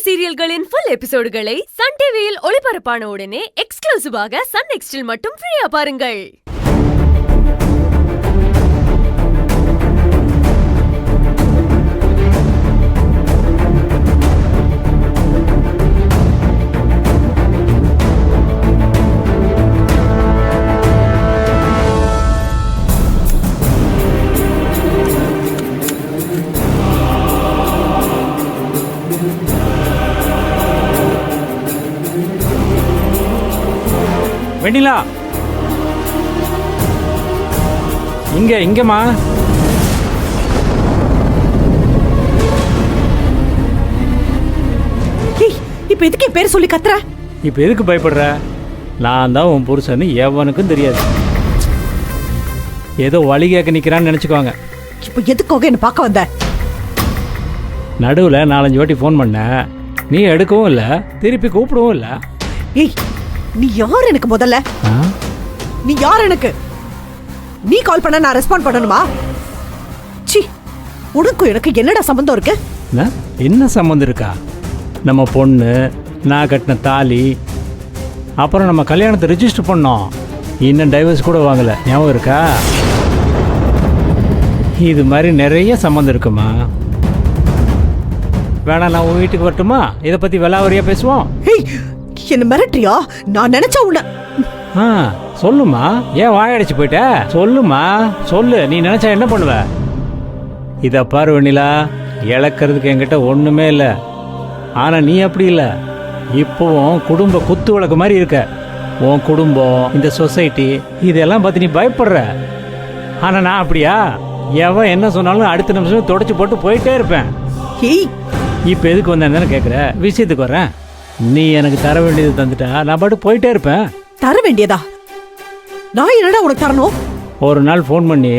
சீரியல்களின் full எபிசோடுகளை Sun டிவியில் ஒளிபரப்பான உடனே எக்ஸ்க்ளூசிவாக சன் நெக்ஸ்டில் மட்டும் ஃப்ரீயா பாருங்கள். வெண்ணிலா, இங்கம்மா. இப்ப எதுக்கு பேர் சொல்லி கத்துற? இப்ப எதுக்கு பயப்படுற? நான் தான் உன் புருஷன்னு எவனுக்கும் தெரியாது. ஏதோ வழி கேட்க நிக்கிறான்னு நினைச்சுக்குவாங்க. இப்ப எதுக்காக என்ன பார்க்க வந்த? நடுவில் 4-5 வாட்டி ஃபோன் பண்ண, நீ எடுக்கவும் இல்லை, திருப்பி கூப்பிடவும் இல்லை. ஏய், நீ யார் எனக்கு முதல்ல? நீ யார் எனக்கு? நீ கால் பண்ண நான் ரெஸ்பாண்ட் பண்ணணுமா? சி, உனக்கு எனக்கு என்னடா சம்பந்தம் இருக்கு? என்ன சம்பந்தம் இருக்கா? நம்ம பொண்ணு, நான் கட்டின தாலி, அப்புறம் நம்ம கல்யாணத்தை ரிஜிஸ்டர் பண்ணோம். இன்னும் டைவர்ஸ் கூட வாங்கல, ஞாபகம் இருக்கா? இது மாதிரி நிறைய சம்பந்தம் இருக்குமா? வேணா நான் உன் வீட்டுக்கு வரட்டுமா? இதை பத்தி விலாவரியா பேசுவோம். என்ன மிரட்டியா? நான் நினைச்ச உன்ன. சொல்லுமா, ஏன் வாயடிச்சு போயிட்ட? சொல்லுமா, சொல்லு. நீ நினைச்சா என்ன பண்ணுவ? இத பாரு வெண்ணிலா, இழக்கிறதுக்கு என்கிட்ட ஒண்ணுமே இல்லை. ஆனா நீ அப்படி இல்லை. இப்பவும் குடும்ப குத்து விளக்கு மாதிரி இருக்க. உன் குடும்பம், இந்த சொசைட்டி, இதெல்லாம் பார்த்து நீ பயப்படுற. ஆனா நான் அப்படியா? எவன் என்ன சொன்னாலும் அடுத்த நிமிஷம் தொடச்சு போட்டு போயிட்டே இருப்பேன். இப்ப எதுக்கு வந்தேன்னு கேட்குற? விஷயத்துக்கு வரேன். நீ எனக்கு தர வேண்டியது தந்துட்டா நான் பாட்டு போயிட்டே இருப்பேன். தர வேண்டியதா? நான் என்னடா உனக்கு தரணும்? ஒரு நாள் ஃபோன் பண்ணி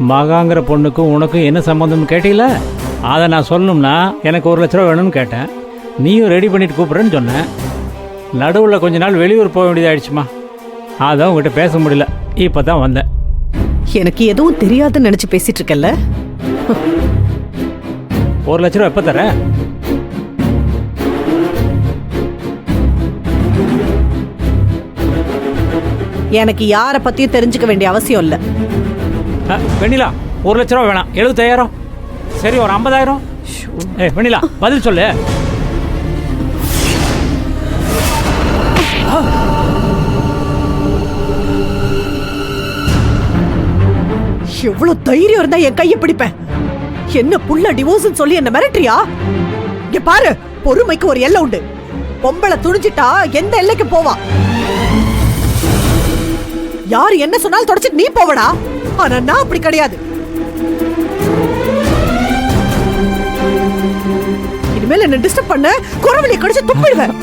மகாங்கிற பொண்ணுக்கும் உனக்கும் என்ன சம்பந்தம்னு கேட்டீங்கள? அதை நான் சொல்லணும்னா எனக்கு 1 லட்ச ரூபா வேணும்னு கேட்டேன். நீயும் ரெடி பண்ணிட்டு கூப்பிட்றேன்னு சொன்னேன். நடுவில் கொஞ்ச நாள் வெளியூர் போக வேண்டியதாகிடுச்சுமா. அதான் உங்ககிட்ட பேச முடியல. இப்போ தான் வந்தேன். எனக்கு எதுவும் தெரியாதுன்னு நினச்சி பேசிட்டு இருக்கல. 1 லட்ச ரூபா எப்போ தர? எனக்கு யாரை பத்தியும் தெரிஞ்சுக்க வேண்டிய அவசியம் இல்ல. வெண்ணிலா, 1 லட்ச ரூபா வேணாம், 75,000. சரி, ஒரு 50,000. வெண்ணிலா, பதில் சொல்லு. எவ்வளவு தைரியம் இருந்தா என் கையை பிடிப்பேன். என்ன புள்ள டிவோர்ஸ் சொல்லி என்ன மிரட்டியா? இங்க பாரு, பொறுமைக்கு ஒரு எல்லை உண்டு. பொம்பளை துணிஞ்சிட்டா எந்த எல்லைக்கு போவா? யாரு என்ன சொன்னாலும் தொடச்சிட்டு நீ போவடா. ஆனா நான் அப்படி கிடையாது. இனிமேல் என்ன டிஸ்டர்ப் பண்ண குரவலியை கடிச்சு துப்பிடுவேன்.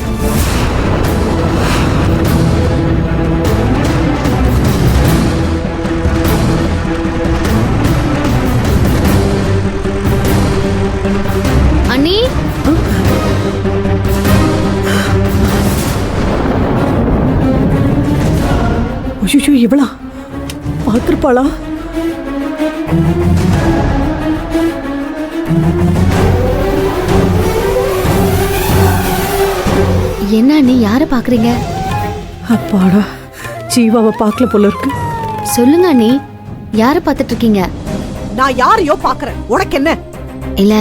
அண்ணி, ஐயோ, இவளா பார்த்திருப்பாளா? என்ன நீ யார பாக்குறீங்க? அப்பாடா, ஜீவாவை பார்க்கல போல இருக்கு. சொல்லுங்க அண்ணி, யார பாத்துட்டு இருக்கீங்க? நான் யாரையோ பாக்குறேன். உனக்கு என்ன? இல்ல,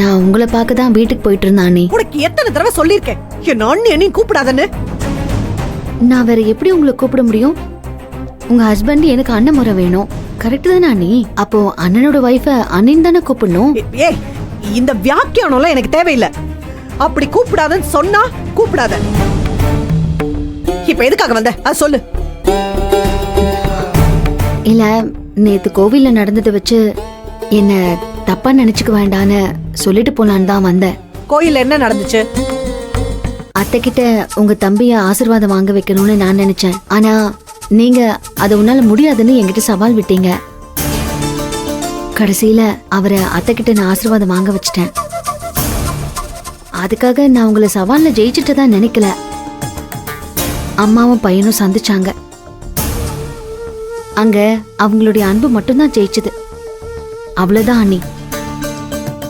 நான் உங்களை பார்க்க தான் வீட்டுக்கு போயிட்டு இருந்தேன் அண்ணி. உனக்கு எத்தனை தடவை சொல்லிருக்கேன் என் அண்ணி என்னையும் கூப்பிடாதன்னு? நான் வேற எப்படி உங்களை கூப்பிட முடியும்? உங்க ஹஸ்பண்ட் எனக்கு அண்ணன் முறை வேணும், கரெக்ட் தானே அண்ணி? அப்போ அண்ணனோட வைஃப அண்ணன் தானே கூப்பிடணும். ஏய், இந்த வியாக்கியானம்லாம் எனக்கு தேவையில்லை. அப்படி கூப்பிடாதன்னு சொன்னா கூப்பிடாத. இப்ப எதுக்காக வந்த அது சொல்லு. இல்ல, நேத்து கோவில்ல நடந்ததை வச்சு என்ன தப்பா நினைச்சுக்க வேண்டான்னு சொல்லிட்டு போலான்னு தான் வந்தேன். கோயில்ல என்ன நடந்துச்சு? அத்தை கிட்ட உங்க தம்பிய ஆசீர்வாதம் வாங்க வைக்கணும்னு நான் நினைச்சேன். ஆனா நீங்க அது உன்னால முடியாதுன்னு என்கிட்ட சவால் விட்டீங்க. கடைசியில அவரை அத்தை கிட்ட நான் ஆசீர்வாதம் வாங்க வச்சிட்டேன். அதுக்காக நான் உங்களை சவால்ல ஜெயிச்சுட்டதா நினைக்கல. அம்மாவும் பையனும் சந்திச்சாங்க. அங்க அவங்களுடைய அன்பு மட்டும்தான் ஜெயிச்சது. அவ்வளவுதான் அண்ணி.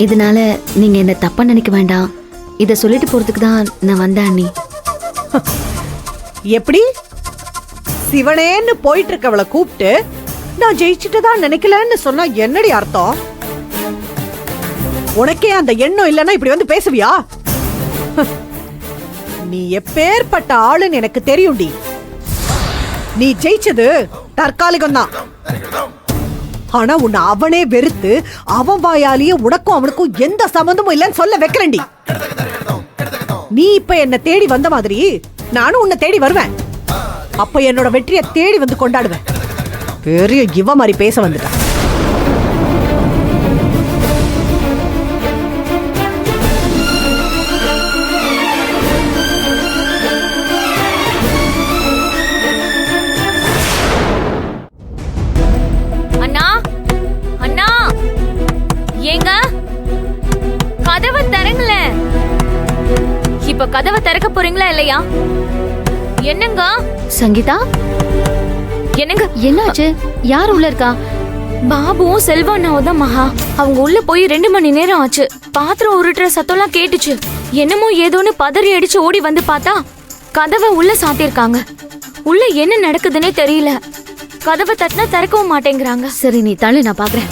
இதனால நீங்க என்ன தப்பா நினைக்க வேண்டாம். இத சொல்லிட்டு போறதுக்கு தான் நான் வந்தேன் அண்ணி. எப்படி சிவனேன்னு போயிட்டு இருக்கவளை கூப்பிட்டு நான் ஜெயிச்சுட்டதா நினைக்கலன்னு சொன்னா என்னடி அர்த்தம்? உனக்கே அந்த எண்ணம் இல்லைன்னா இப்படி வந்து பேசுவியா? நீ எப்பேற்பட்ட ஆளுன்னு எனக்கு தெரியும்டி. நீ ஜெயிச்சது தற்காலிகம் தான். ஆனா உன்னை அவனே வெறுத்து அவன் வாயாலேயே உனக்கும் அவனுக்கும் எந்த சம்பந்தமும் இல்லைன்னு சொல்ல வைக்கிறேன்டி. நீ இப்ப என்ன தேடி வந்த மாதிரி நானும் உன்னை தேடி வருவேன். அப்ப என்னோட வெற்றியை தேடி வந்து கொண்டாடுவேன். பெரிய இவ மாதிரி பேச வந்துட்டான். அண்ணா அண்ணா ஏங்க கதவை திறங்கள. இப்ப கதவை திறக்க போறீங்களா இல்லையா? என்னங்க சங்கீதா, என்னங்க என்னாச்சு? யார் உள்ள இருக்கா? பாபுவும் செல்வானாவும் தான் மகா. அவங்க உள்ள போய் 2 மணி நேரம் ஆச்சு. பாத்திரம் உருட்டுற சத்தம்லாம் கேட்டுச்சு. என்னமோ ஏதோன்னு பதறி அடிச்சு ஓடி வந்து பார்த்தா கதவை உள்ள சாத்திருக்காங்க. உள்ள என்ன நடக்குதுன்னே தெரியல. கதவை தட்டினா திறக்கவும் மாட்டேங்கிறாங்க. சரி நீ தள்ளு, நான் பாக்குறேன்.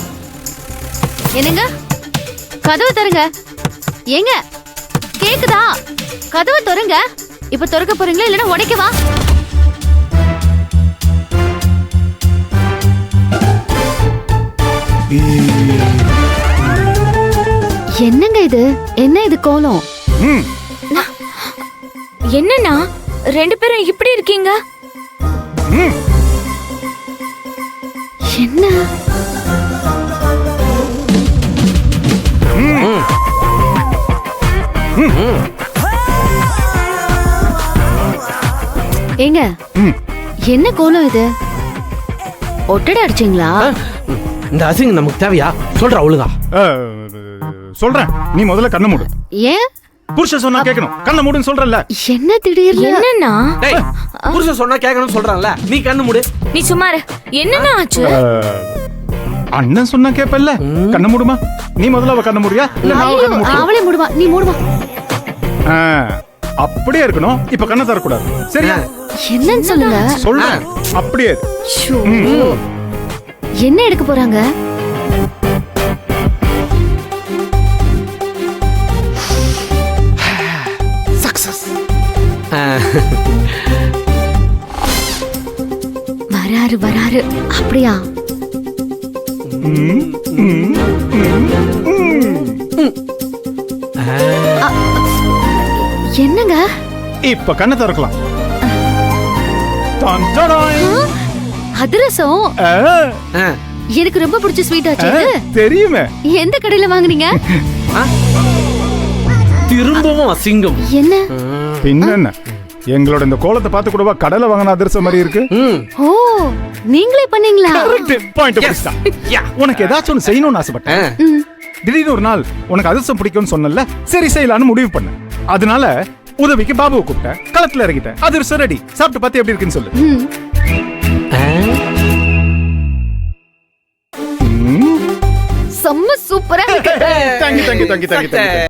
என்னங்க, கதவை திறங்க. ஏங்க கேக்குதா? கதவை திறங்க. இப்ப திறக்க போறீங்களா இல்லனா உடைக்கவா? என்னங்க இது? என்ன இது கோலம்? என்னன்னா 2 பேரும் இப்படி இருக்கீங்க? என்ன ஏங்க, என்ன கோலம் இது? ஒட்டடை அடிச்சீங்களா? இந்த அசிங்கம் நமக்கு தேவையா? சொல்றா ஒழுங்கா. சொல்றேன், நீ முதல்ல கண்ணை மூடு. ஏன்? புருஷன் சொன்னா கேட்கணும். கண்ணை மூடுன்னு சொல்றல. என்ன திடீர்னு? என்னன்னா டேய், புருஷன் சொன்னா கேட்கணும்னு சொல்றான்ல, நீ கண்ணு மூடு. நீ சும்மாரு. என்னன்னா ஆச்சு? அண்ணன் சொன்னா கேப்பல்ல. கண்ணை மூடுமா. நீ முதல்ல அவ கண்ணை மூடியா இல்ல நான் அவ கண்ணை மூடுறேன்? அவளே மூடுவா, நீ மூடுவா. அப்படியே இருக்கணும். இப்ப கண்ணை தரக்கூடாது. சரியா? என்னன்னு சொல்லுங்க. சொல்றேன், அப்படியே இரு. ஷோ. என்ன எடுக்க போறாங்க? சக்சஸ். வராரு வராரு. அப்படியா? என்னங்க? இப்ப கண்ணை திறக்கலாம். டான் டாடாய். அதிரசம். எனக்கு ரொம்ப பிடிச்ச ஸ்வீட் ஆச்சு இது. தெரியுமே. எந்த கடையில வாங்குனீங்க? திரும்பவும் அசிங்கம். என்ன? பின்ன எங்களோட இந்த கோலத்தை பார்த்து கூடவா கடலை வாங்கின அதிர்ஷ்டம் மாதிரி இருக்கு. ஓ, நீங்களே பண்ணீங்களா? கரெக்ட் பாயிண்ட் பிடிச்சா. உனக்கு ஏதாச்சும் ஒன்று செய்யணும்னு ஆசைப்பட்டேன். திடீர்னு ஒரு நாள் உனக்கு அதிர்ஷ்டம் பிடிக்கும்னு சொன்னல, சரி செய்யலான்னு முடிவு பண்ண. அதனால உதவிக்கு பாபுவை கூப்பிட்டேன். களத்துல இறங்கிட்டேன். அதிர்ஷ்டம் ரெடி. சாப்பிட்டு பார்த்து எப்படி இருக்குன்னு சொல்லு. செம்ம சூப்பரா இருக்கு. Thank you thank you thank you thank you.